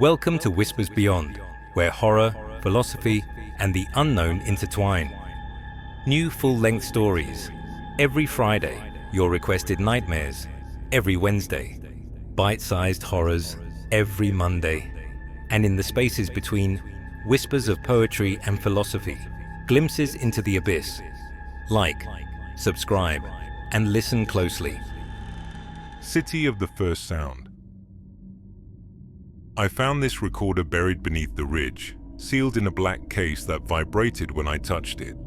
Welcome to Whispers Beyond, where horror, philosophy, and the unknown intertwine. New full-length stories. Every Friday, your requested nightmares. Every Wednesday, bite-sized horrors. Every Monday. And in the spaces between, whispers of poetry and philosophy. Glimpses into the abyss. Like, subscribe, and listen closely. City of the First Sound. I found this recorder buried beneath the ridge, sealed in a black case that vibrated when I touched it.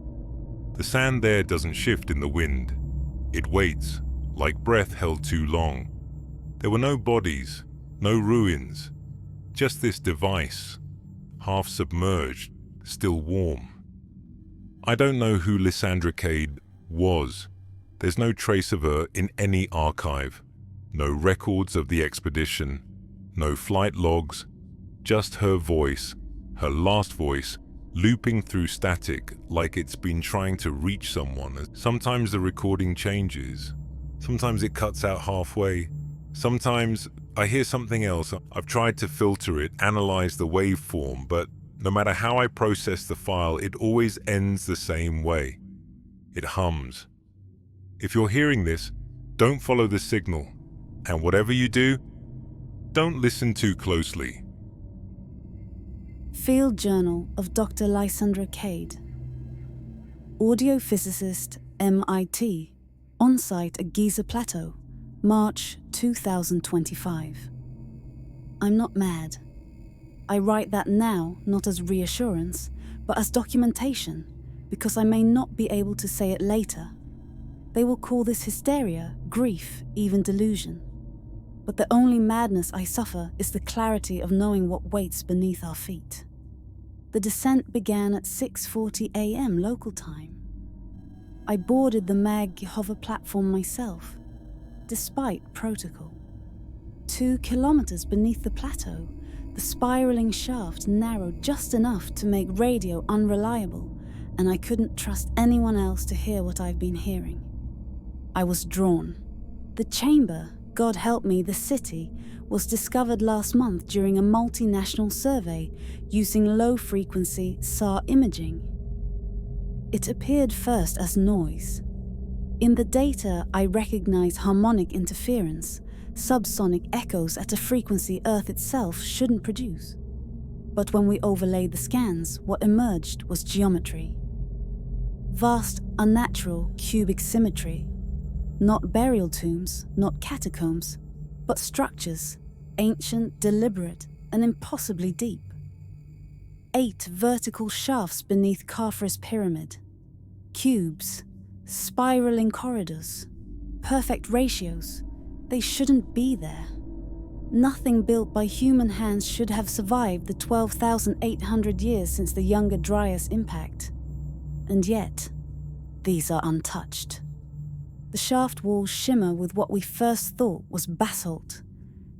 The sand there doesn't shift in the wind. It waits, like breath held too long. There were no bodies, no ruins, just this device, half submerged, still warm. I don't know who Lysandra Cade was. There's no trace of her in any archive, no records of the expedition. No flight logs, just her voice, her last voice, looping through static like it's been trying to reach someone. Sometimes the recording changes. Sometimes it cuts out halfway. Sometimes I hear something else. I've tried to filter it, analyze the waveform, but no matter how I process the file, it always ends the same way. It hums. If you're hearing this, don't follow the signal. And whatever you do, don't listen too closely. Field Journal of Dr. Lysandra Cade. Audio physicist, MIT. On-site at Giza Plateau, March 2025. I'm not mad. I write that now not as reassurance, but as documentation, because I may not be able to say it later. They will call this hysteria, grief, even delusion. But the only madness I suffer is the clarity of knowing what waits beneath our feet. The descent began at 6:40 a.m. local time. I boarded the MAG hover platform myself, despite protocol. 2 kilometers beneath the plateau, the spiraling shaft narrowed just enough to make radio unreliable, and I couldn't trust anyone else to hear what I've been hearing. I was drawn. The chamber, God help me, the city, was discovered last month during a multinational survey using low-frequency SAR imaging. It appeared first as noise. In the data, I recognized harmonic interference, subsonic echoes at a frequency Earth itself shouldn't produce. But when we overlaid the scans, what emerged was geometry. Vast, unnatural, cubic symmetry. Not burial tombs, not catacombs, but structures, ancient, deliberate, and impossibly deep. 8 vertical shafts beneath Khafre's pyramid. Cubes, spiraling corridors, perfect ratios. They shouldn't be there. Nothing built by human hands should have survived the 12,800 years since the Younger Dryas impact. And yet, these are untouched. The shaft walls shimmer with what we first thought was basalt,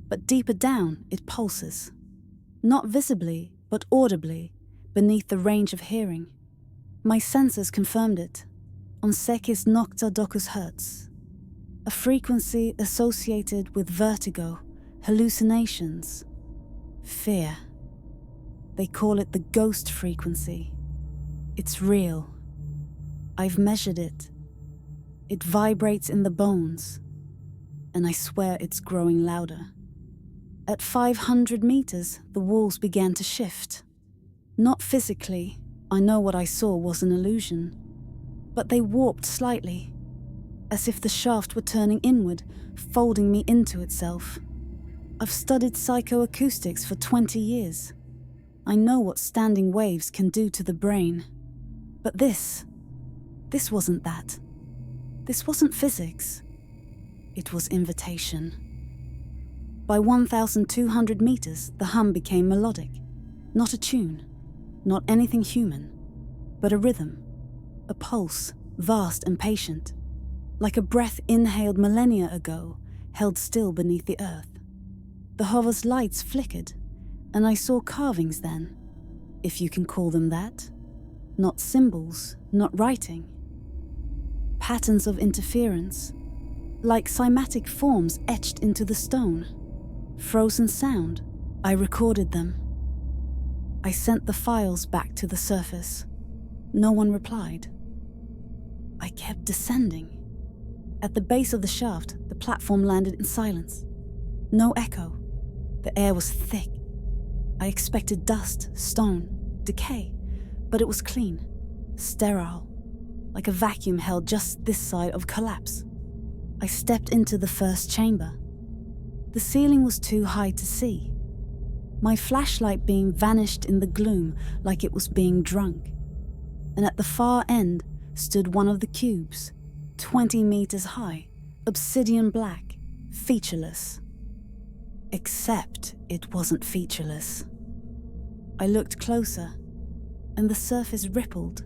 but deeper down it pulses. Not visibly, but audibly, beneath the range of hearing. My senses confirmed it. On Sekis Nocta Docus Hertz. A frequency associated with vertigo, hallucinations, fear. They call it the ghost frequency. It's real. I've measured it. It vibrates in the bones, and I swear it's growing louder. At 500 meters, the walls began to shift. Not physically, I know what I saw was an illusion, but they warped slightly, as if the shaft were turning inward, folding me into itself. I've studied psychoacoustics for 20 years. I know what standing waves can do to the brain. But this wasn't that. This wasn't physics. It was invitation. By 1,200 meters, the hum became melodic. Not a tune, not anything human, but a rhythm, a pulse, vast and patient, like a breath inhaled millennia ago, held still beneath the earth. The hover's lights flickered, and I saw carvings then, if you can call them that. Not symbols, not writing. Patterns of interference, like cymatic forms etched into the stone. Frozen sound, I recorded them. I sent the files back to the surface. No one replied. I kept descending. At the base of the shaft, the platform landed in silence. No echo. The air was thick. I expected dust, stone, decay, but it was clean, sterile, like a vacuum held just this side of collapse. I stepped into the first chamber. The ceiling was too high to see. My flashlight beam vanished in the gloom like it was being drunk. And at the far end stood one of the cubes, 20 meters high, obsidian black, featureless. Except it wasn't featureless. I looked closer, and the surface rippled.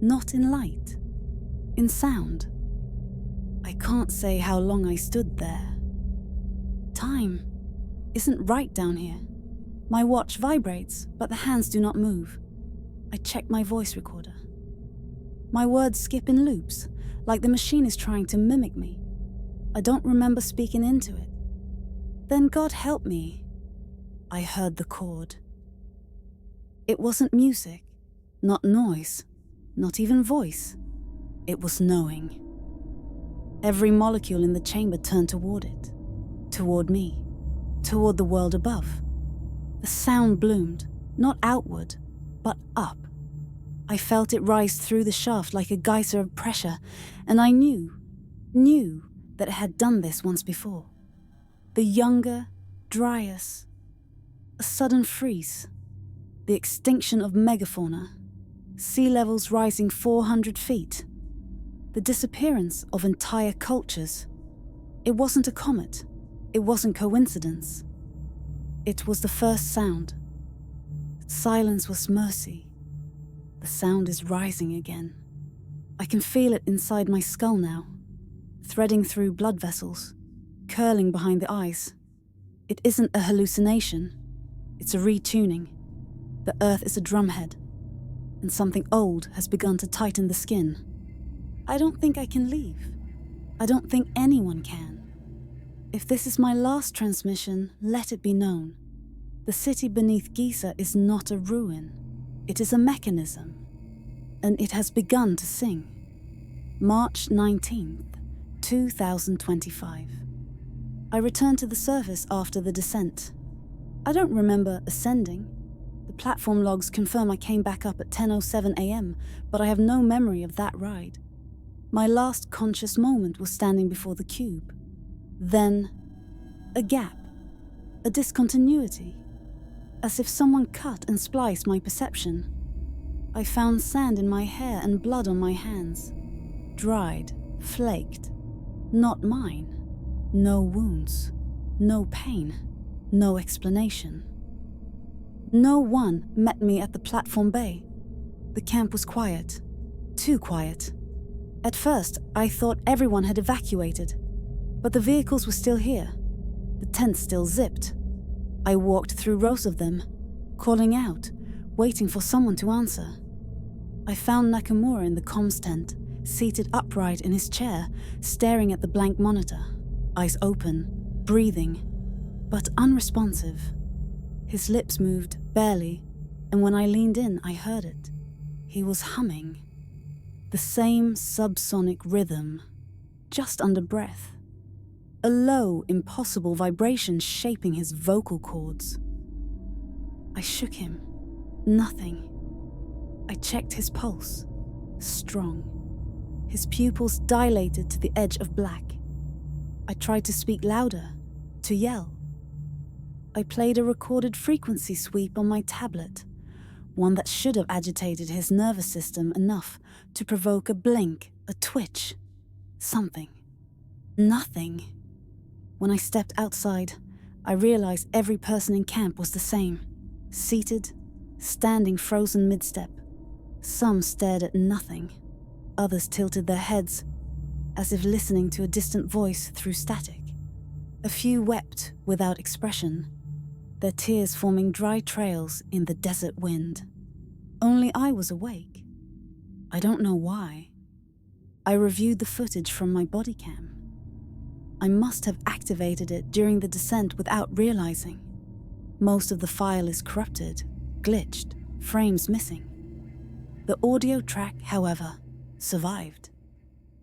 Not in light, in sound. I can't say how long I stood there. Time isn't right down here. My watch vibrates, but the hands do not move. I check my voice recorder. My words skip in loops, like the machine is trying to mimic me. I don't remember speaking into it. Then God help me, I heard the chord. It wasn't music, not noise, not even voice. It was knowing. Every molecule in the chamber turned toward it, toward me, toward the world above. The sound bloomed, not outward, but up. I felt it rise through the shaft like a geyser of pressure, and I knew that it had done this once before. The Younger Dryas, a sudden freeze, the extinction of megafauna, sea levels rising 400 feet, the disappearance of entire cultures. It wasn't a comet, it wasn't coincidence. It was the first sound. Silence was mercy. The sound is rising again. I can feel it inside my skull now, threading through blood vessels, curling behind the eyes. It isn't a hallucination, it's a retuning. The earth is a drumhead, and something old has begun to tighten the skin. I don't think I can leave. I don't think anyone can. If this is my last transmission, let it be known. The city beneath Giza is not a ruin. It is a mechanism, and it has begun to sing. March 19th, 2025. I returned to the surface after the descent. I don't remember ascending. The platform logs confirm I came back up at 10:07 a.m., but I have no memory of that ride. My last conscious moment was standing before the cube. Then, a gap, a discontinuity, as if someone cut and spliced my perception. I found sand in my hair and blood on my hands. Dried, flaked. Not mine. No wounds. No pain. No explanation. No one met me at the platform bay. The camp was quiet. Too quiet. At first, I thought everyone had evacuated, but the vehicles were still here. The tents still zipped. I walked through rows of them, calling out, waiting for someone to answer. I found Nakamura in the comms tent, seated upright in his chair, staring at the blank monitor, eyes open, breathing, but unresponsive. His lips moved barely, and when I leaned in, I heard it. He was humming. The same subsonic rhythm, just under breath. A low, impossible vibration shaping his vocal cords. I shook him. Nothing. I checked his pulse. Strong. His pupils dilated to the edge of black. I tried to speak louder, to yell. I played a recorded frequency sweep on my tablet, one that should have agitated his nervous system enough to provoke a blink, a twitch, something. Nothing. When I stepped outside, I realized every person in camp was the same, seated, standing frozen mid-step. Some stared at nothing, others tilted their heads, as if listening to a distant voice through static. A few wept without expression, their tears forming dry trails in the desert wind. Only I was awake. I don't know why. I reviewed the footage from my body cam. I must have activated it during the descent without realizing. Most of the file is corrupted, glitched, frames missing. The audio track, however, survived.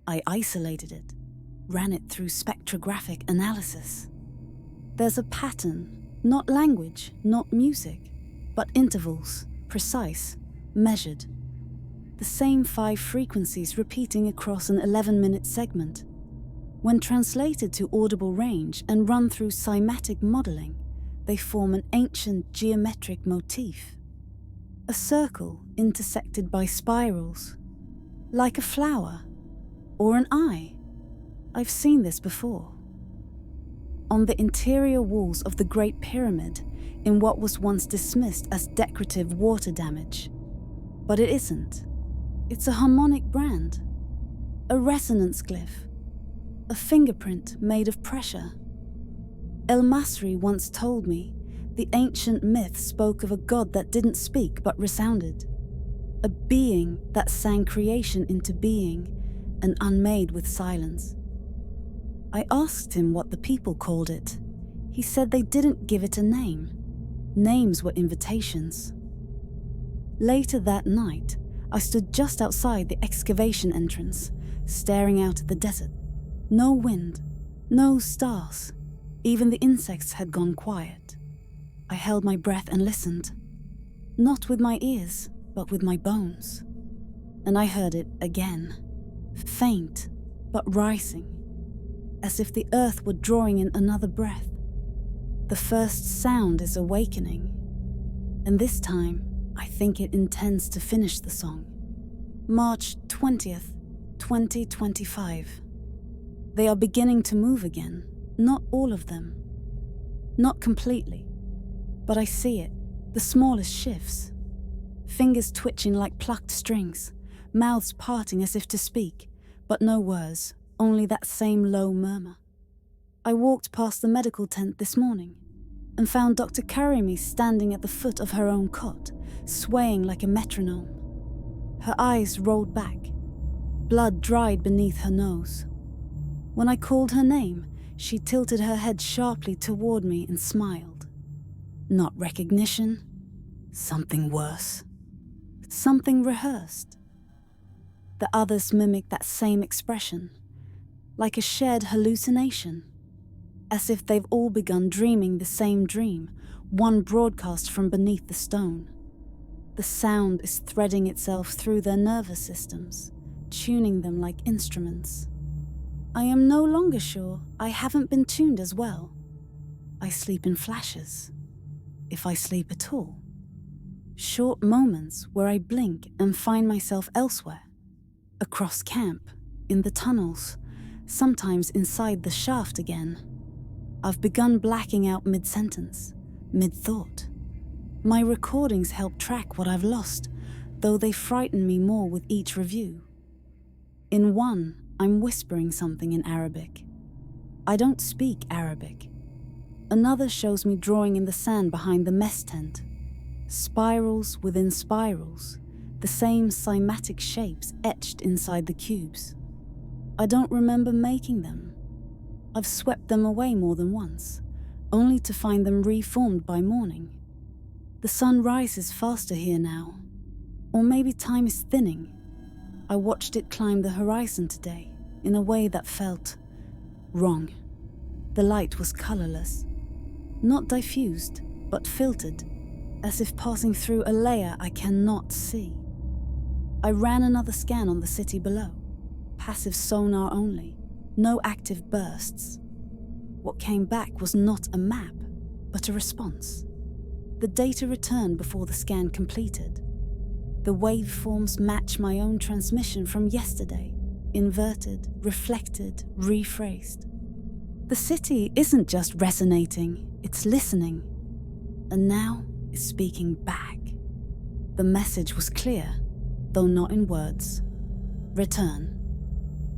I isolated it, ran it through spectrographic analysis. There's a pattern, not language, not music, but intervals, precise, measured. The same 5 frequencies repeating across an 11-minute segment. When translated to audible range and run through cymatic modeling, they form an ancient geometric motif. A circle intersected by spirals, like a flower or an eye. I've seen this before. On the interior walls of the Great Pyramid, in what was once dismissed as decorative water damage. But it isn't. It's a harmonic brand, a resonance glyph, a fingerprint made of pressure. El Masri once told me the ancient myth spoke of a god that didn't speak but resounded, a being that sang creation into being and unmade with silence. I asked him what the people called it. He said they didn't give it a name. Names were invitations. Later that night, I stood just outside the excavation entrance, staring out at the desert. No wind, no stars. Even the insects had gone quiet. I held my breath and listened. Not with my ears, but with my bones. And I heard it again. Faint, but rising. As if the earth were drawing in another breath. The first sound is awakening. And this time, I think it intends to finish the song. March 20th, 2025. They are beginning to move again, not all of them. Not completely, but I see it, the smallest shifts. Fingers twitching like plucked strings, mouths parting as if to speak, but no words, only that same low murmur. I walked past the medical tent this morning and found Dr. Karimi standing at the foot of her own cot, swaying like a metronome. Her eyes rolled back, blood dried beneath her nose. When I called her name, she tilted her head sharply toward me and smiled. Not recognition, something worse. Something rehearsed. The others mimicked that same expression, like a shared hallucination, as if they've all begun dreaming the same dream, one broadcast from beneath the stone. The sound is threading itself through their nervous systems, tuning them like instruments. I am no longer sure I haven't been tuned as well. I sleep in flashes, if I sleep at all. Short moments where I blink and find myself elsewhere. Across camp, in the tunnels, sometimes inside the shaft again. I've begun blacking out mid-sentence, mid-thought. My recordings help track what I've lost, though they frighten me more with each review. In one, I'm whispering something in Arabic. I don't speak Arabic. Another shows me drawing in the sand behind the mess tent. Spirals within spirals, the same cymatic shapes etched inside the cubes. I don't remember making them. I've swept them away more than once, only to find them reformed by morning. The sun rises faster here now, or maybe time is thinning. I watched it climb the horizon today in a way that felt wrong. The light was colorless, not diffused, but filtered, as if passing through a layer I cannot see. I ran another scan on the city below, passive sonar only, no active bursts. What came back was not a map, but a response. The data returned before the scan completed. The waveforms match my own transmission from yesterday, inverted, reflected, rephrased. The city isn't just resonating, it's listening, and now is speaking back. The message was clear, though not in words. Return.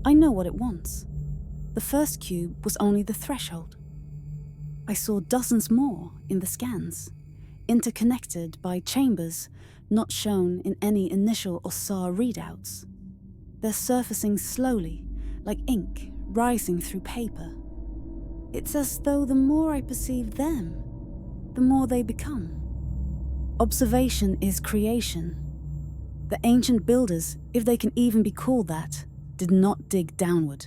I know what it wants. The first cube was only the threshold. I saw dozens more in the scans, interconnected by chambers not shown in any initial or SAR readouts. They're surfacing slowly, like ink rising through paper. It's as though the more I perceive them, the more they become. Observation is creation. The ancient builders, if they can even be called that, did not dig downward.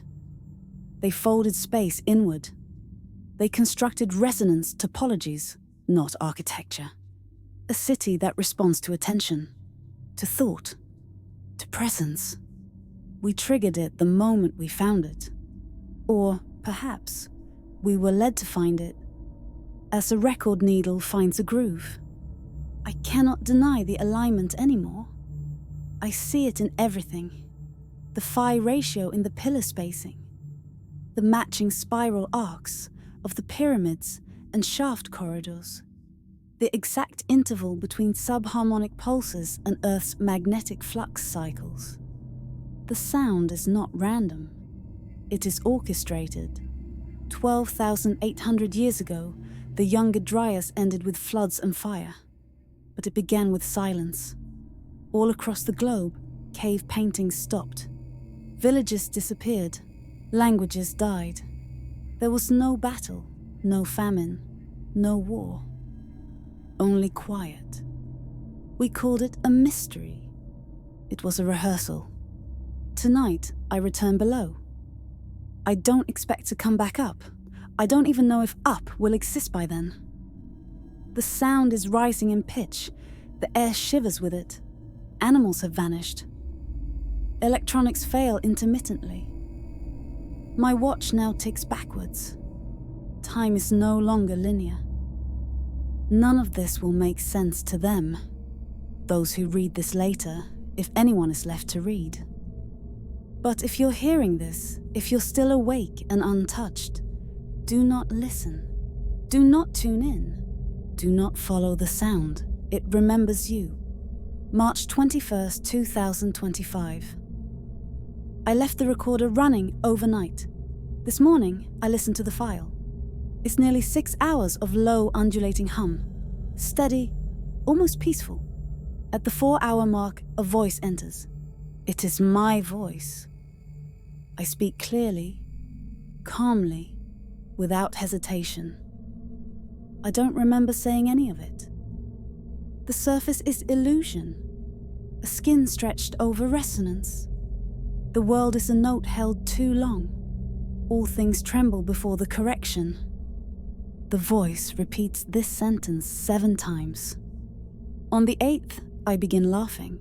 They folded space inward. They constructed resonance topologies, not architecture. A city that responds to attention, to thought, to presence. We triggered it the moment we found it. Or, perhaps, we were led to find it, as a record needle finds a groove. I cannot deny the alignment anymore. I see it in everything. The phi ratio in the pillar spacing, the matching spiral arcs of the pyramids and shaft corridors, the exact interval between subharmonic pulses and Earth's magnetic flux cycles. The sound is not random. It is orchestrated. 12,800 years ago, the Younger Dryas ended with floods and fire, but it began with silence. All across the globe, cave paintings stopped. Villages disappeared. Languages died. There was no battle, no famine, no war. Only quiet. We called it a mystery. It was a rehearsal. Tonight, I return below. I don't expect to come back up. I don't even know if up will exist by then. The sound is rising in pitch. The air shivers with it. Animals have vanished. Electronics fail intermittently. My watch now ticks backwards. Time is no longer linear. None of this will make sense to them, those who read this later, if anyone is left to read. But if you're hearing this, if you're still awake and untouched, do not listen. Do not tune in. Do not follow the sound. It remembers you. March 21st, 2025. I left the recorder running overnight. This morning, I listened to the file. It's nearly 6 hours of low undulating hum. Steady, almost peaceful. At the 4-hour mark, a voice enters. It is my voice. I speak clearly, calmly, without hesitation. I don't remember saying any of it. The surface is illusion, a skin stretched over resonance. The world is a note held too long. All things tremble before the correction. The voice repeats this sentence 7 times. On the 8th, I begin laughing.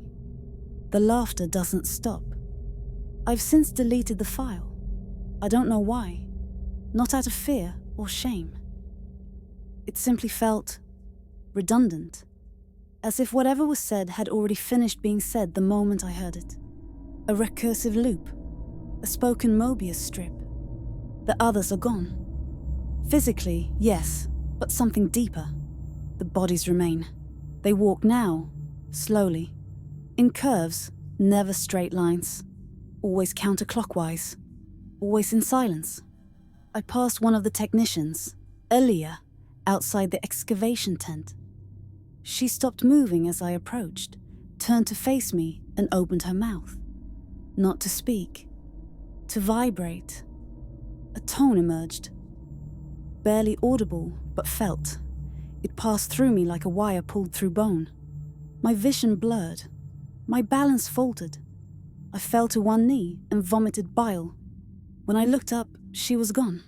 The laughter doesn't stop. I've since deleted the file. I don't know why. Not out of fear or shame. It simply felt redundant, as if whatever was said had already finished being said the moment I heard it. A recursive loop, a spoken Mobius strip. The others are gone. Physically, yes, but something deeper. The bodies remain. They walk now, slowly, in curves, never straight lines, always counterclockwise, always in silence. I passed one of the technicians, Aaliyah, outside the excavation tent. She stopped moving as I approached, turned to face me and opened her mouth. Not to speak, to vibrate. A tone emerged. Barely audible, but felt. It passed through me like a wire pulled through bone. My vision blurred. My balance faltered. I fell to one knee and vomited bile. When I looked up, she was gone.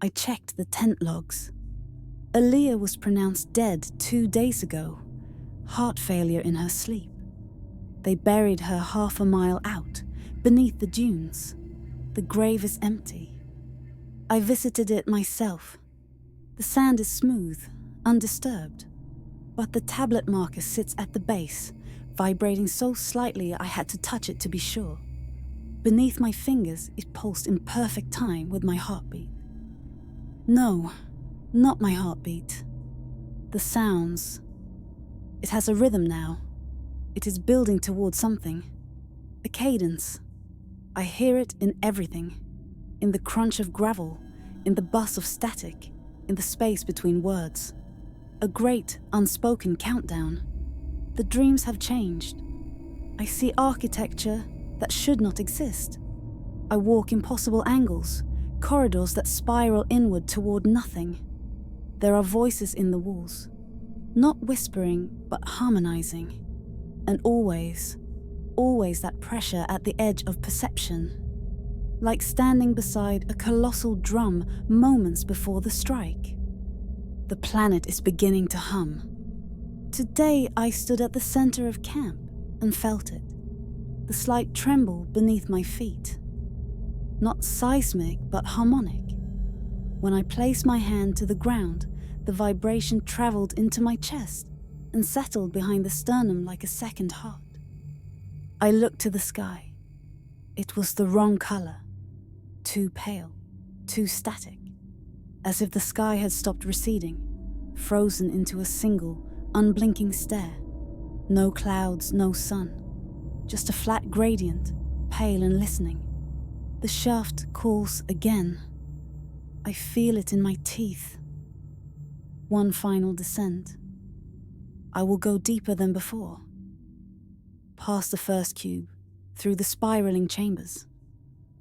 I checked the tent logs. Aaliyah was pronounced dead 2 days ago. Heart failure in her sleep. They buried her half a mile out, beneath the dunes. The grave is empty. I visited it myself. The sand is smooth, undisturbed. But the tablet marker sits at the base, vibrating so slightly I had to touch it to be sure. Beneath my fingers, it pulsed in perfect time with my heartbeat. No, not my heartbeat. The sounds. It has a rhythm now. It is building towards something. A cadence. I hear it in everything. In the crunch of gravel, in the buzz of static, in the space between words. A great, unspoken countdown. The dreams have changed. I see architecture that should not exist. I walk impossible angles, corridors that spiral inward toward nothing. There are voices in the walls, not whispering, but harmonizing. And always that pressure at the edge of perception. Like standing beside a colossal drum moments before the strike. The planet is beginning to hum. Today I stood at the center of camp and felt it. The slight tremble beneath my feet. Not seismic, but harmonic. When I placed my hand to the ground, the vibration traveled into my chest and settled behind the sternum like a second heart. I looked to the sky. It was the wrong color. Too pale, too static. As if the sky had stopped receding, frozen into a single, unblinking stare. No clouds, no sun. Just a flat gradient, pale and listening. The shaft calls again. I feel it in my teeth. One final descent. I will go deeper than before. Past the first cube, through the spiraling chambers.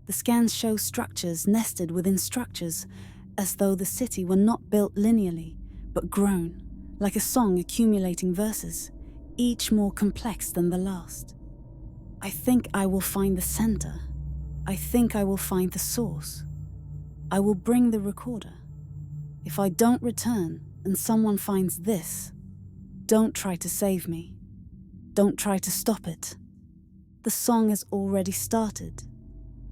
The scans show structures nested within structures, as though the city were not built linearly, but grown, like a song accumulating verses, each more complex than the last. I think I will find the center. I think I will find the source. I will bring the recorder. If I don't return and someone finds this, don't try to save me. Don't try to stop it. The song has already started.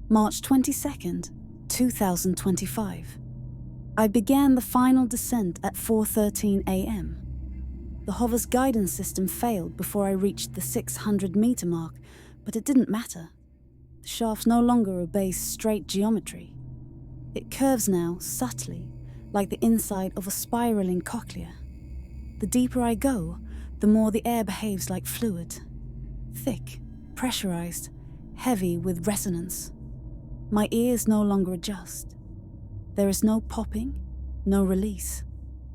March 22nd, 2025. I began the final descent at 4:13 a.m. The hover's guidance system failed before I reached the 600-meter mark, but it didn't matter. The shaft no longer obeys straight geometry. It curves now, subtly, like the inside of a spiraling cochlea. The deeper I go, the more the air behaves like fluid. Thick, pressurized, heavy with resonance. My ears no longer adjust. There is no popping, no release.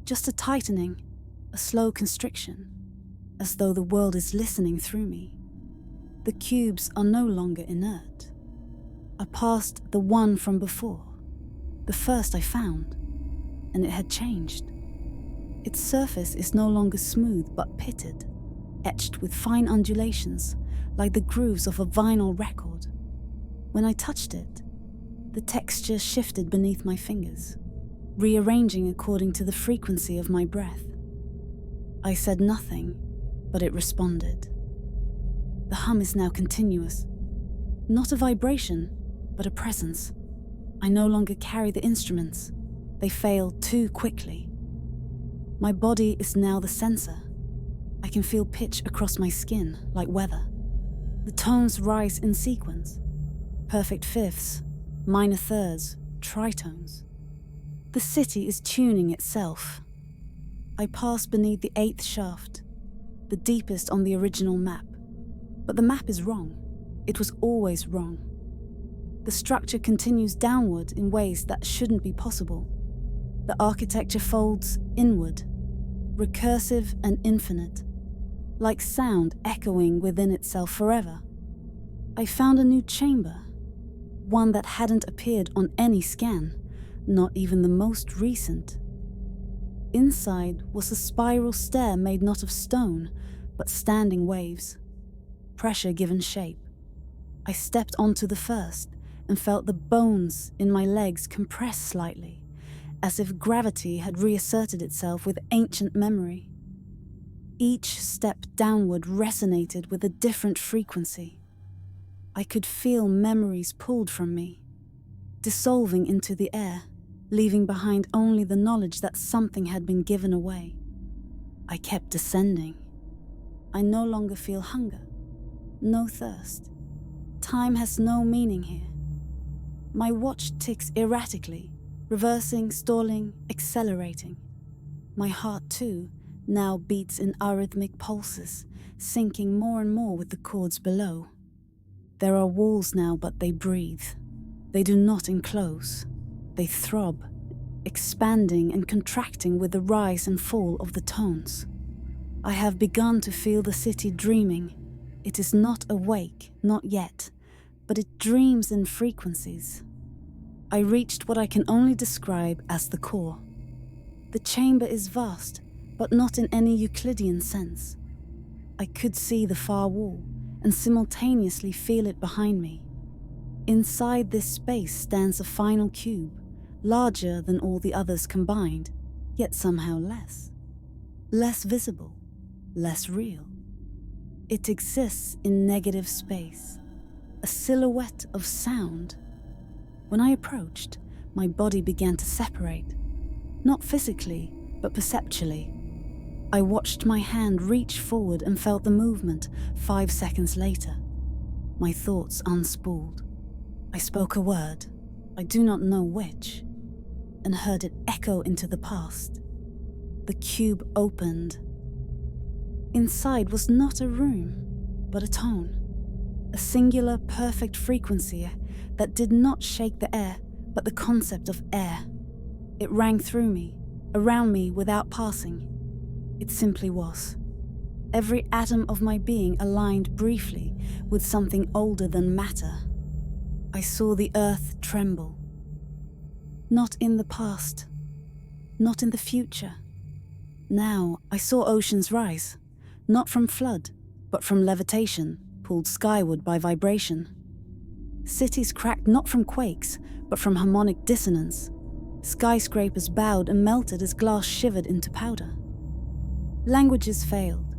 Just a tightening, a slow constriction, as though the world is listening through me. The cubes are no longer inert. I passed the one from before, the first I found, and it had changed. Its surface is no longer smooth but pitted, etched with fine undulations, like the grooves of a vinyl record. When I touched it, the texture shifted beneath my fingers, rearranging according to the frequency of my breath. I said nothing, but it responded. The hum is now continuous. Not a vibration, but a presence. I no longer carry the instruments. They fail too quickly. My body is now the sensor. I can feel pitch across my skin, like weather. The tones rise in sequence. Perfect fifths, minor thirds, tritones. The city is tuning itself. I pass beneath the 8th shaft, the deepest on the original map. But the map is wrong. It was always wrong. The structure continues downward in ways that shouldn't be possible. The architecture folds inward, recursive and infinite, like sound echoing within itself forever. I found a new chamber, one that hadn't appeared on any scan, not even the most recent. Inside was a spiral stair made not of stone, but standing waves. Pressure given shape. I stepped onto the first and felt the bones in my legs compress slightly, as if gravity had reasserted itself with ancient memory. Each step downward resonated with a different frequency. I could feel memories pulled from me, dissolving into the air, leaving behind only the knowledge that something had been given away. I kept descending. I no longer feel hunger, no thirst. Time has no meaning here. My watch ticks erratically, reversing, stalling, accelerating. My heart, too, now beats in arrhythmic pulses, sinking more and more with the chords below. There are walls now, but they breathe. They do not enclose. They throb, expanding and contracting with the rise and fall of the tones. I have begun to feel the city dreaming. It is not awake, not yet, but it dreams in frequencies. I reached what I can only describe as the core. The chamber is vast, but not in any Euclidean sense. I could see the far wall and simultaneously feel it behind me. Inside this space stands a final cube, larger than all the others combined, yet somehow less. Less visible, less real. It exists in negative space, a silhouette of sound. When I approached, my body began to separate, not physically, but perceptually. I watched my hand reach forward and felt the movement 5 seconds later. My thoughts unspooled. I spoke a word, I do not know which, and heard it echo into the past. The cube opened. Inside was not a room, but a tone. A singular, perfect frequency that did not shake the air, but the concept of air. It rang through me, around me without passing. It simply was. Every atom of my being aligned briefly with something older than matter. I saw the earth tremble. Not in the past, not in the future. Now I saw oceans rise, not from flood, but from levitation, pulled skyward by vibration. Cities cracked not from quakes, but from harmonic dissonance. Skyscrapers bowed and melted as glass shivered into powder. Languages failed.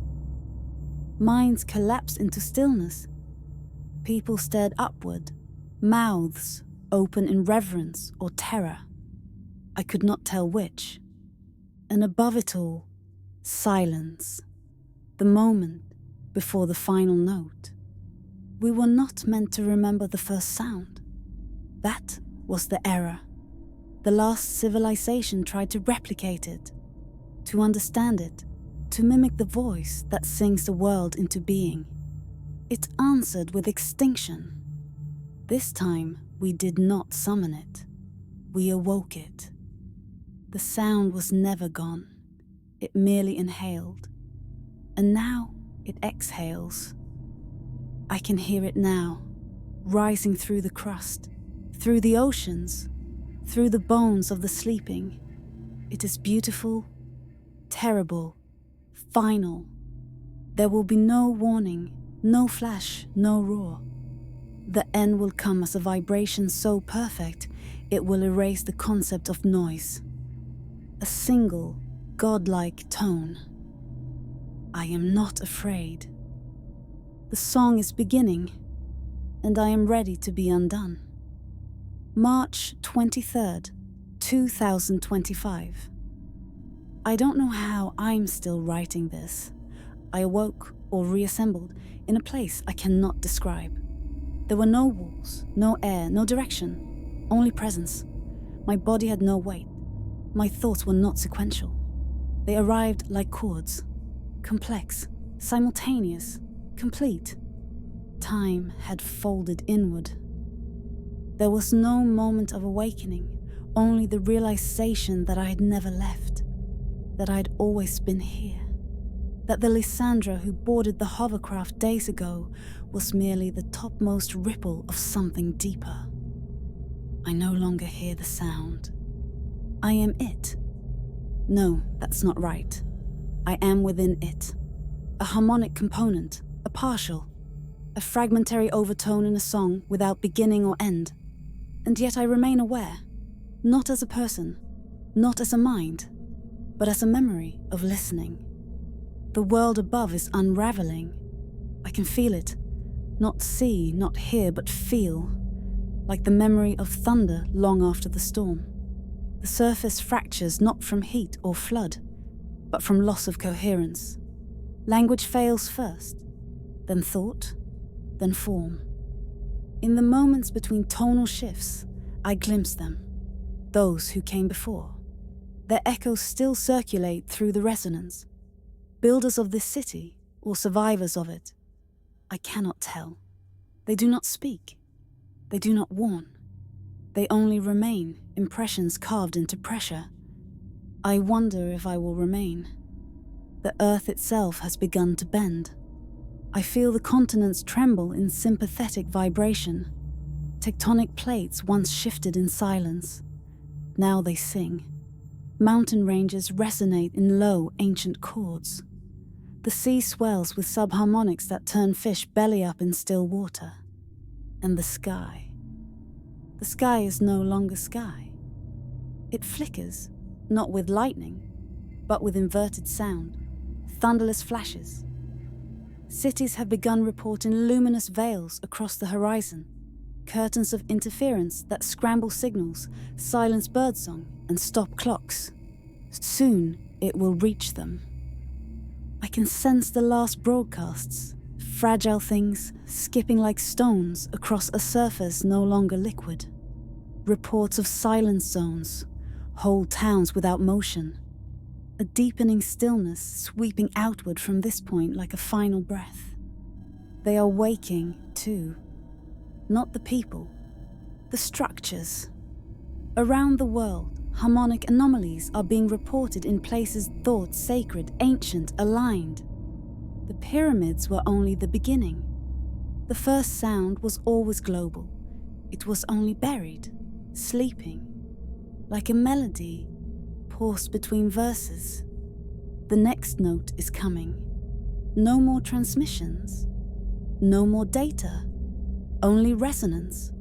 Minds collapsed into stillness. People stared upward, mouths open in reverence or terror. I could not tell which. And above it all, silence. The moment before the final note. We were not meant to remember the first sound. That was the error. The last civilization tried to replicate it, to understand it, to mimic the voice that sings the world into being. It answered with extinction. This time, we did not summon it. We awoke it. The sound was never gone. It merely inhaled. And now it exhales. I can hear it now, rising through the crust, through the oceans, through the bones of the sleeping. It is beautiful, terrible, final. There will be no warning, no flash, no roar. The end will come as a vibration so perfect, it will erase the concept of noise. A single, godlike tone. I am not afraid. The song is beginning, and I am ready to be undone. March 23rd, 2025. I don't know how I'm still writing this. I awoke or reassembled in a place I cannot describe. There were no walls, no air, no direction, only presence. My body had no weight. My thoughts were not sequential. They arrived like chords, complex, simultaneous, complete. Time had folded inward. There was no moment of awakening, only the realization that I had never left, that I had always been here, that the Lysandra who boarded the hovercraft days ago was merely the topmost ripple of something deeper. I no longer hear the sound. I am it. No, that's not right. I am within it. A harmonic component, a partial, a fragmentary overtone in a song without beginning or end. And yet I remain aware, not as a person, not as a mind, but as a memory of listening. The world above is unraveling. I can feel it, not see, not hear, but feel, like the memory of thunder long after the storm. The surface fractures not from heat or flood, but from loss of coherence. Language fails first, then thought, then form. In the moments between tonal shifts, I glimpse them, those who came before. Their echoes still circulate through the resonance. Builders of this city, or survivors of it, I cannot tell. They do not speak. They do not warn. They only remain, impressions carved into pressure. I wonder if I will remain. The earth itself has begun to bend. I feel the continents tremble in sympathetic vibration. Tectonic plates once shifted in silence. Now they sing. Mountain ranges resonate in low, ancient chords. The sea swells with subharmonics that turn fish belly up in still water. And the sky is no longer sky. It flickers, not with lightning, but with inverted sound, thunderless flashes. Cities have begun reporting luminous veils across the horizon, curtains of interference that scramble signals, silence birdsong, and stop clocks. Soon it will reach them. I can sense the last broadcasts, fragile things skipping like stones across a surface no longer liquid. Reports of silence zones, whole towns without motion. A deepening stillness sweeping outward from this point like a final breath. They are waking, too. Not the people, the structures. Around the world, harmonic anomalies are being reported in places thought sacred, ancient, aligned. The pyramids were only the beginning. The first sound was always global. It was only buried, sleeping, like a melody paused between verses. The next note is coming. No more transmissions, no more data, only resonance,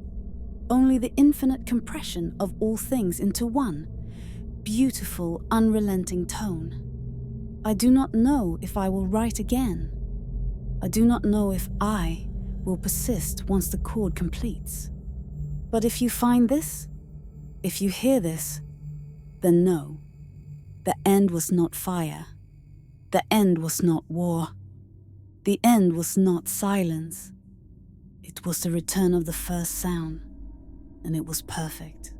only the infinite compression of all things into one beautiful, unrelenting tone. I do not know if I will write again. I do not know if I will persist once the chord completes. But if you find this, if you hear this, then know. The end was not fire. The end was not war. The end was not silence. It was the return of the first sound, and it was perfect.